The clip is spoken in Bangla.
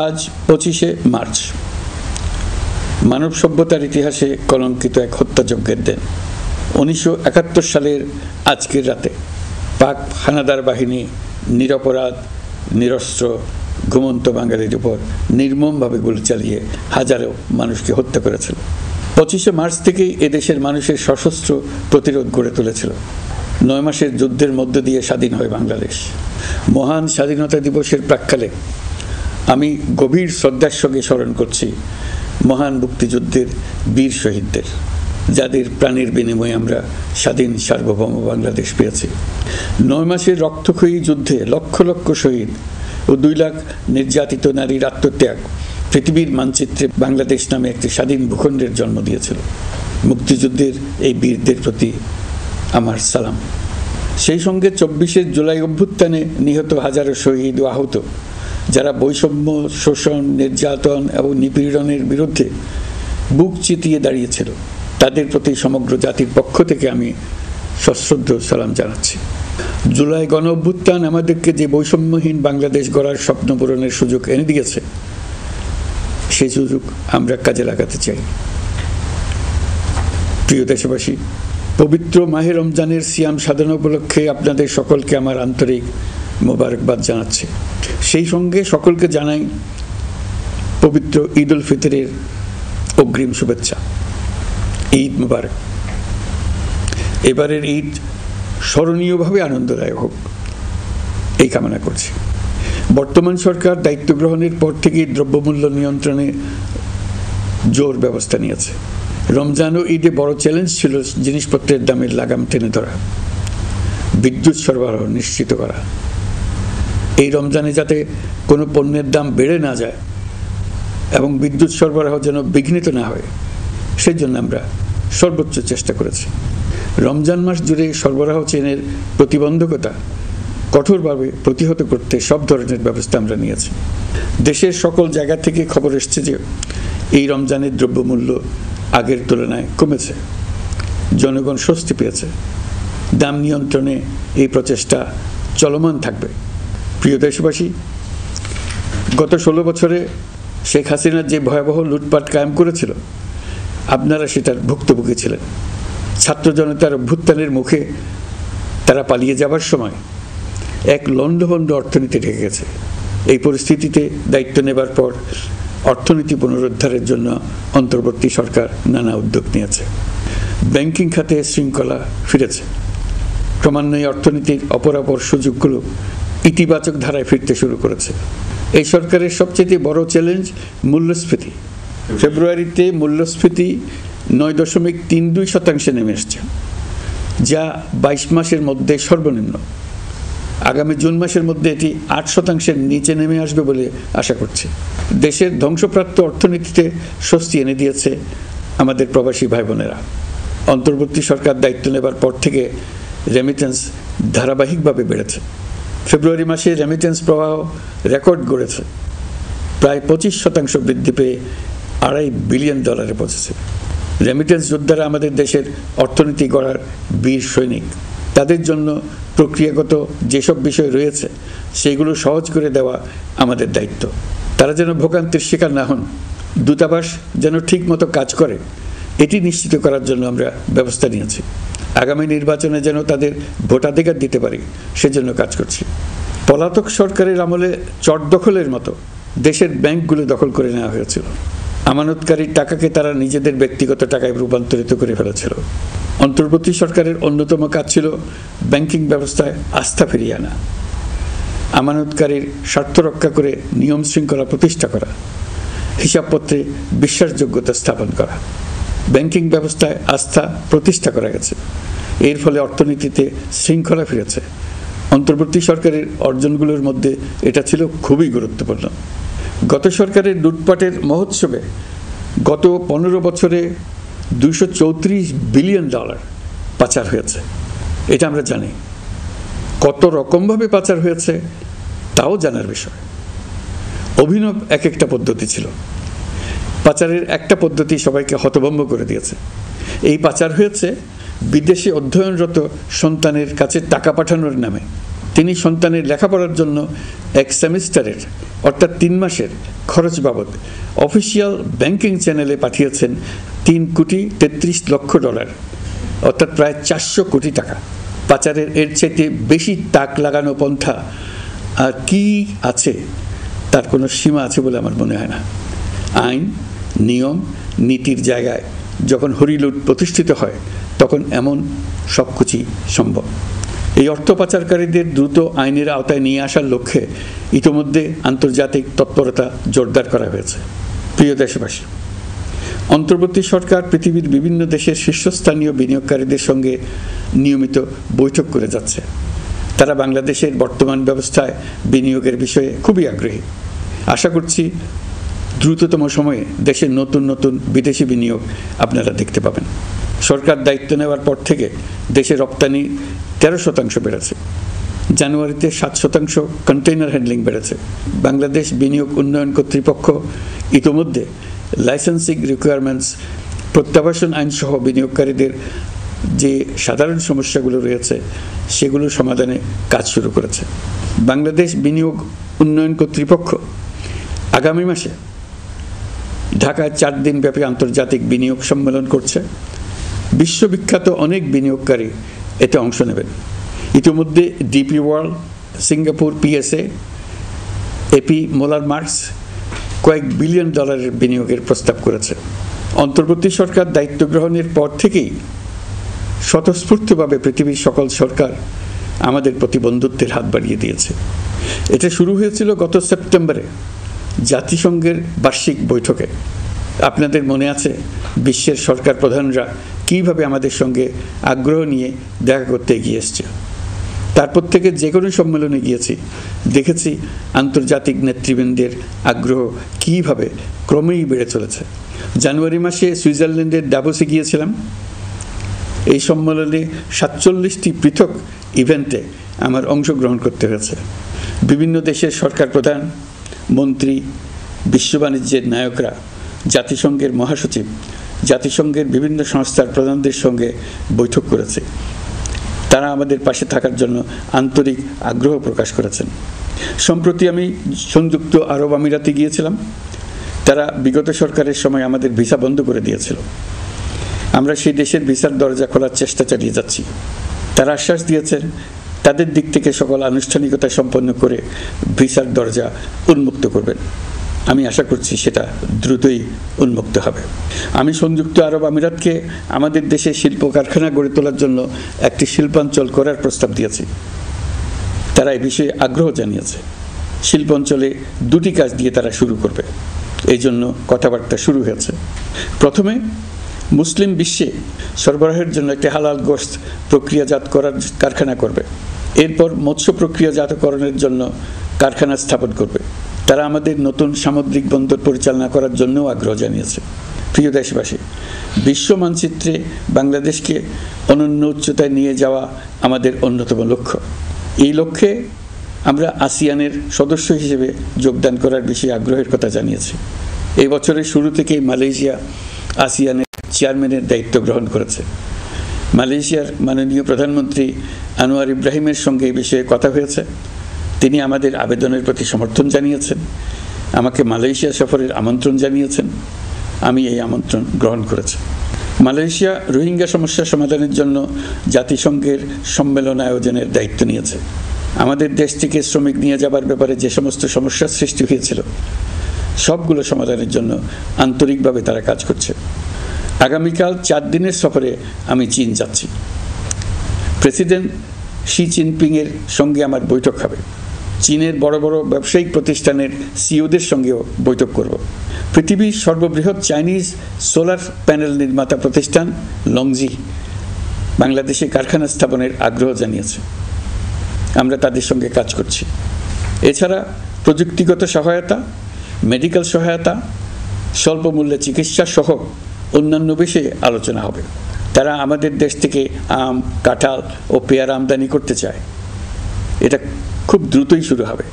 আজ 25শে মার্চ, মানব সভ্যতার ইতিহাসে কলঙ্কিত এক হত্যাযজ্ঞের দিন। 1971 সালের আজকের রাতে পাক হানাদার বাহিনী নিরপরাধ নিরস্ত্র ঘুমন্ত বাঙালির উপর নির্মমভাবে গুলি চালিয়ে হাজারো মানুষকে হত্যা করেছিল। 25শে মার্চ থেকেই এদেশের মানুষের সশস্ত্র প্রতিরোধ গড়ে তুলেছিল। 9 মাসের যুদ্ধের মধ্য দিয়ে স্বাধীন হয় বাংলাদেশ। মহান স্বাধীনতা দিবসের প্রাক্কালে আমি গভীর শ্রদ্ধার সঙ্গে স্মরণ করছি মহান মুক্তিযুদ্ধের বীর শহীদদের, যাদের প্রাণের বিনিময়ে আমরা স্বাধীন সার্বভৌম বাংলাদেশ পেয়েছি। 9 মাসের রক্তক্ষয়ী যুদ্ধে লক্ষ লক্ষ শহীদ ও 2 লাখ নির্যাতিত নারীর আত্মত্যাগ পৃথিবীর মানচিত্রে বাংলাদেশ নামে একটি স্বাধীন ভূখণ্ডের জন্ম দিয়েছিল। মুক্তিযুদ্ধের এই বীরদের প্রতি আমার সালাম। সেই সঙ্গে 24শে জুলাই অভ্যুত্থানে নিহত হাজারো শহীদ ও আহত, যারা বৈষম্য, শোষণ, নির্যাতন এবং নিপীড়নের বিরুদ্ধে বুক চিতিয়ে দাঁড়িয়েছিল, তাদের প্রতি সমগ্র জাতির পক্ষ থেকে আমি সশ্রদ্ধ সালাম জানাচ্ছি। জুলাই গণ অভ্যুত্থান আমাদেরকে যে বৈষম্যহীন বাংলাদেশ গড়ার স্বপ্ন পূরণের সুযোগ এনে দিয়েছে, সেই সুযোগ আমরা কাজে লাগাতে চাই। প্রিয় দেশবাসী, পবিত্র মাহে রমজানের সিয়াম সাধনা উপলক্ষে আপনাদের সকলকে আমার আন্তরিক মোবারকবাদ জানাচ্ছি। সেই সঙ্গে সকলকে জানাই পবিত্র ঈদ উল ফিতরের অগ্রিম শুভেচ্ছা। ঈদ মুবারক। এবারের ঈদ স্মরণীয়ভাবে আনন্দদায়ক হোক, এই কামনা করছি। বর্তমান সরকার দায়িত্ব গ্রহণের পর থেকেই দ্রব্যমূল্য নিয়ন্ত্রণে জোর ব্যবস্থা নিয়েছে। রমজান ও ঈদে বড় চ্যালেঞ্জ ছিল জিনিসপত্রের দামের লাগাম টেনে ধরা, বিদ্যুৎ সরবরাহ নিশ্চিত করা। এই রমজানে যাতে কোনো পণ্যের দাম বেড়ে না যায় এবং বিদ্যুৎ সরবরাহ যেন বিঘ্নিত না হয়, সেই জন্য আমরা সর্বোচ্চ চেষ্টা করেছি। রমজান মাস জুড়ে সরবরাহ চেনের প্রতিবন্ধকতা কঠোরভাবে প্রতিহত করতে সব ধরনের ব্যবস্থা আমরা নিয়েছি। দেশের সকল জায়গা থেকে খবর এসছে যে এই রমজানের দ্রব্যমূল্য আগের তুলনায় কমেছে, জনগণ স্বস্তি পেয়েছে। দাম নিয়ন্ত্রণে এই প্রচেষ্টা চলমান থাকবে। প্রিয় দেশবাসী, গত 16 বছরে শেখ হাসিনা যে ভয়াবহ লুটপাট কায়েম করেছিল, আপনারা সেটার ভুক্তভোগী ছিলেন। ছাত্র জনতার অভ্যুত্থানের মুখে তারা পালিয়ে যাবার সময় এক লণ্ডভণ্ড অর্থনীতি ঢেকে গেছে। এই পরিস্থিতিতে দায়িত্ব নেবার পর অর্থনীতি পুনরুদ্ধারের জন্য অন্তর্বর্তী সরকার নানা উদ্যোগ নিয়েছে। ব্যাংকিং খাতে শৃঙ্খলা ফিরেছে। ক্রমান্বয়ে অর্থনীতির অপরাপর সুযোগগুলো ইতিবাচক ধারায় ফিরতে শুরু করেছে। এই সরকারের সবচেয়ে বড় চ্যালেঞ্জ মূল্যস্ফীতি। ফেব্রুয়ারিতে মূল্যস্ফীতি 9.32% নেমে এসছে, যা 22 মাসের মধ্যে সর্বনিম্ন। আগামী জুন মাসের মধ্যে এটি 8%-এর নিচে নেমে আসবে বলে আশা করছি। দেশের ধ্বংসপ্রাপ্ত অর্থনীতিতে স্বস্তি এনে দিয়েছে আমাদের প্রবাসী ভাই বোনেরা। অন্তর্বর্তী সরকার দায়িত্ব নেবার পর থেকে রেমিটেন্স ধারাবাহিকভাবে বেড়েছে। ফেব্রুয়ারি মাসে রেমিটেন্স প্রবাহ রেকর্ড গড়েছে, প্রায় 25% বৃদ্ধি পেয়ে $2.5 বিলিয়ন পৌঁছেছে। রেমিটেন্স যোদ্ধারা আমাদের দেশের অর্থনীতি গড়ার বীর সৈনিক। তাদের জন্য প্রক্রিয়াগত যেসব বিষয় রয়েছে, সেগুলো সহজ করে দেওয়া আমাদের দায়িত্ব। তারা যেন ভোগান্তির শিকার না হন, দূতাবাস যেন ঠিক মতো কাজ করে, এটি নিশ্চিত করার জন্য আমরা ব্যবস্থা নিয়েছি। আগামী নির্বাচনে যেন তাদের ভোটাধিকার দিতে পারি, সেজন্য কাজ করছি। পলাতক সরকারের আমলে চট দখলের মতো দেশের ব্যাংকগুলো দখল করে নেওয়া হয়েছিল। আমানতকারীর টাকাকে তারা নিজেদের ব্যক্তিগত টাকায় রূপান্তরিত করে ফেলেছিল। অন্তর্বর্তী সরকারের অন্যতম কাজ ছিল ব্যাংকিং ব্যবস্থায় আস্থা ফিরিয়ে আনা, আমানতকারীর স্বার্থ রক্ষা করে নিয়ম শৃঙ্খলা প্রতিষ্ঠা করা, হিসাবপত্রে বিশ্বাসযোগ্যতা স্থাপন করা। ব্যাংকিং ব্যবস্থায় আস্থা প্রতিষ্ঠা করা গেছে। এর ফলে অর্থনীতিতে শৃঙ্খলা ফিরেছে। অন্তর্বর্তী সরকারের অর্জনগুলোর মধ্যে এটা ছিল খুবই গুরুত্বপূর্ণ। গত সরকারের লুটপাটের মহোৎসবে গত 15 বছরে $234 বিলিয়ন পাচার হয়েছে। এটা আমরা জানি। কত রকমভাবে পাচার হয়েছে তাও জানার বিষয়। অভিনব এক একটা পদ্ধতি ছিল। পাচারের একটা পদ্ধতি সবাইকে হতভম্ব করে দিয়েছে। এই পাচার হয়েছে বিদেশে অধ্যয়নরত সন্তানের কাছে টাকা পাঠানোর নামে। তিনি সন্তানের লেখাপড়ার জন্য এক সেমিস্টারের অর্থাৎ 3 মাসের খরচ বাবদ অফিসিয়াল ব্যাংকিং চ্যানেলে পাঠিয়েছেন $3,33,00,000, অর্থাৎ প্রায় 400 কোটি টাকা। পাচারের এর চাইতে বেশি তাক লাগানো পন্থা আর কি আছে, তার কোনো সীমা আছে বলে আমার মনে হয় না। আইন, নিয়ম, নীতির জায়গায় যখন হরিলুট প্রতিষ্ঠিত হয় তখন এমন সব কিছুই সম্ভব। এই অর্থ পাচারকারীদের দ্রুত আইনের আওতায় নিয়ে আসার লক্ষ্যে ইতোমধ্যে আন্তর্জাতিক তৎপরতা জোরদার করা হয়েছে। প্রিয় দেশবাসী, অন্তর্বর্তী সরকার পৃথিবীর বিভিন্ন দেশের শীর্ষস্থানীয় বিনিয়োগকারীদের সঙ্গে নিয়মিত বৈঠক করে যাচ্ছে। তারা বাংলাদেশের বর্তমান ব্যবস্থায় বিনিয়োগের বিষয়ে খুবই আগ্রহী। আশা করছি দ্রুততম সময়ে দেশের নতুন নতুন বিদেশি বিনিয়োগ আপনারা দেখতে পাবেন। সরকার দায়িত্ব নেওয়ার পর থেকে দেশের রপ্তানি 13% বেড়েছে। জানুয়ারিতে 7% কন্টেইনার হ্যান্ডলিং বেড়েছে। বাংলাদেশ বিনিয়োগ উন্নয়ন কর্তৃপক্ষ ইতোমধ্যে লাইসেন্সিং রিকোয়ারমেন্টস, প্রত্যাবাসন আইনসহ বিনিয়োগকারীদের যে সাধারণ সমস্যাগুলো রয়েছে সেগুলো সমাধানে কাজ শুরু করেছে। বাংলাদেশ বিনিয়োগ উন্নয়ন কর্তৃপক্ষ আগামী মাসে ঢাকায় 4 দিনব্যাপী আন্তর্জাতিক বিনিয়োগ সম্মেলন করছে। বিশ্ববিখ্যাত অনেক বিনিয়োগকারী এতে অংশ নেবেন। ইতিমধ্যে DP World, Singapore PSA, AP Moller Maersk কয়েক বিলিয়ন ডলারের বিনিয়োগের প্রস্তাব করেছে। অন্তর্বর্তী সরকার দায়িত্ব গ্রহণের পর থেকেই স্বতঃস্ফূর্তভাবে পৃথিবীর সকল সরকার আমাদের প্রতি বন্ধুত্বের হাত বাড়িয়ে দিয়েছে। এটা শুরু হয়েছিল গত সেপ্টেম্বরে জাতিসংঘের বার্ষিক বৈঠকে। আপনাদের মনে আছে বিশ্বের সরকার প্রধানরা কীভাবে আমাদের সঙ্গে আগ্রহ নিয়ে দেখা করতে এগিয়ে এসছে। তারপর থেকে যে কোনো সম্মেলনে গিয়েছি, দেখেছি আন্তর্জাতিক নেতৃবৃন্দের আগ্রহ কীভাবে ক্রমেই বেড়ে চলেছে। জানুয়ারি মাসে সুইজারল্যান্ডের ডাভোসে গিয়েছিলাম। এই সম্মেলনে 47টি পৃথক ইভেন্টে আমার অংশগ্রহণ করতে হয়েছে। বিভিন্ন দেশের সরকার প্রধান, মন্ত্রী, বিশ্ব বাণিজ্যের নায়করা, জাতিসংঘের মহাসচিব, জাতিসংঘের বিভিন্ন সংস্থার প্রধানদের সঙ্গে বৈঠক করেছে। তারা আমাদের পাশে থাকার জন্য আন্তরিক আগ্রহ প্রকাশ করেছেন। সম্প্রতি আমি সংযুক্ত আরব আমিরাতে গিয়েছিলাম। তারা বিগত সরকারের সময় আমাদের ভিসা বন্ধ করে দিয়েছিল। আমরা সেই দেশের ভিসার দরজা খোলার চেষ্টা চালিয়ে যাচ্ছি। তারা আশ্বাস দিয়েছেন তাদের দিক থেকে সকল আনুষ্ঠানিকতা সম্পন্ন করে ভিসার দরজা উন্মুক্ত করবেন। আমি আশা করছি সেটা দ্রুতই উন্মুক্ত হবে। আমি সংযুক্ত আরব আমিরাতকে আমাদের দেশে শিল্প কারখানা গড়ে তোলার জন্য একটি শিল্পাঞ্চল করার প্রস্তাব দিয়েছি। তারা এই বিষয়ে আগ্রহ জানিয়েছে। শিল্পাঞ্চলে 2টি কাজ দিয়ে তারা শুরু করবে, এই জন্য কথাবার্তা শুরু হয়েছে। প্রথমে মুসলিম বিশ্বে সরবরাহের জন্য একটি হালাল গোশত প্রক্রিয়াজাত করার কারখানা করবে। এরপর মৎস্য প্রক্রিয়াজাতকরণের জন্য কারখানা স্থাপন করবে। তারা আমাদের নতুন সামুদ্রিক বন্দর পরিচালনা করার জন্যও আগ্রহ জানিয়েছে। প্রিয় দেশবাসী, বিশ্ব মানচিত্রে বাংলাদেশকে অনন্য উচ্চতায় নিয়ে যাওয়া আমাদের অন্যতম লক্ষ্য। এই লক্ষ্যে আমরা আসিয়ানের সদস্য হিসেবে যোগদান করার বিষয়ে আগ্রহের কথা জানিয়েছি। এই বছরের শুরু থেকেই মালয়েশিয়া আসিয়ানের চেয়ারম্যানের দায়িত্ব গ্রহণ করেছে। মালয়েশিয়ার মাননীয় প্রধানমন্ত্রী আনোয়ার ইব্রাহিমের সঙ্গে এই বিষয়ে কথা হয়েছে। তিনি আমাদের আবেদনের প্রতি সমর্থন জানিয়েছেন, আমাকে মালয়েশিয়া সফরের আমন্ত্রণ জানিয়েছেন। আমি এই আমন্ত্রণ গ্রহণ করেছি। মালয়েশিয়া রোহিঙ্গা সমস্যা সমাধানের জন্য জাতিসংঘের সম্মেলন আয়োজনের দায়িত্ব নিয়েছে। আমাদের দেশ থেকে শ্রমিক নিয়ে যাবার ব্যাপারে যে সমস্ত সমস্যার সৃষ্টি হয়েছিল সবগুলো সমাধানের জন্য আন্তরিকভাবে তারা কাজ করছে। আগামীকাল 4 দিনের সফরে আমি চীন যাচ্ছি। প্রেসিডেন্ট শি জিনপিংয়ের সঙ্গে আমার বৈঠক হবে। চীনের বড় বড় ব্যবসায়িক প্রতিষ্ঠানের সিইওদের সঙ্গেও বৈঠক করব। পৃথিবীর সর্ববৃহৎ চাইনিজ সোলার প্যানেল নির্মাতা প্রতিষ্ঠান লংজি বাংলাদেশে কারখানা স্থাপনের আগ্রহ জানিয়েছে। আমরা তাদের সঙ্গে কাজ করছি। এছাড়া প্রযুক্তিগত সহায়তা, মেডিকেল সহায়তা, স্বল্প মূল্যে চিকিৎসা সহ অন্যান্য বিষয়ে আলোচনা হবে। তারা আমাদের দেশ থেকে আম, কাঁঠাল ও পেয়ারা আমদানি করতে চায়। এটা খুব দ্রুতই শুরু হবে।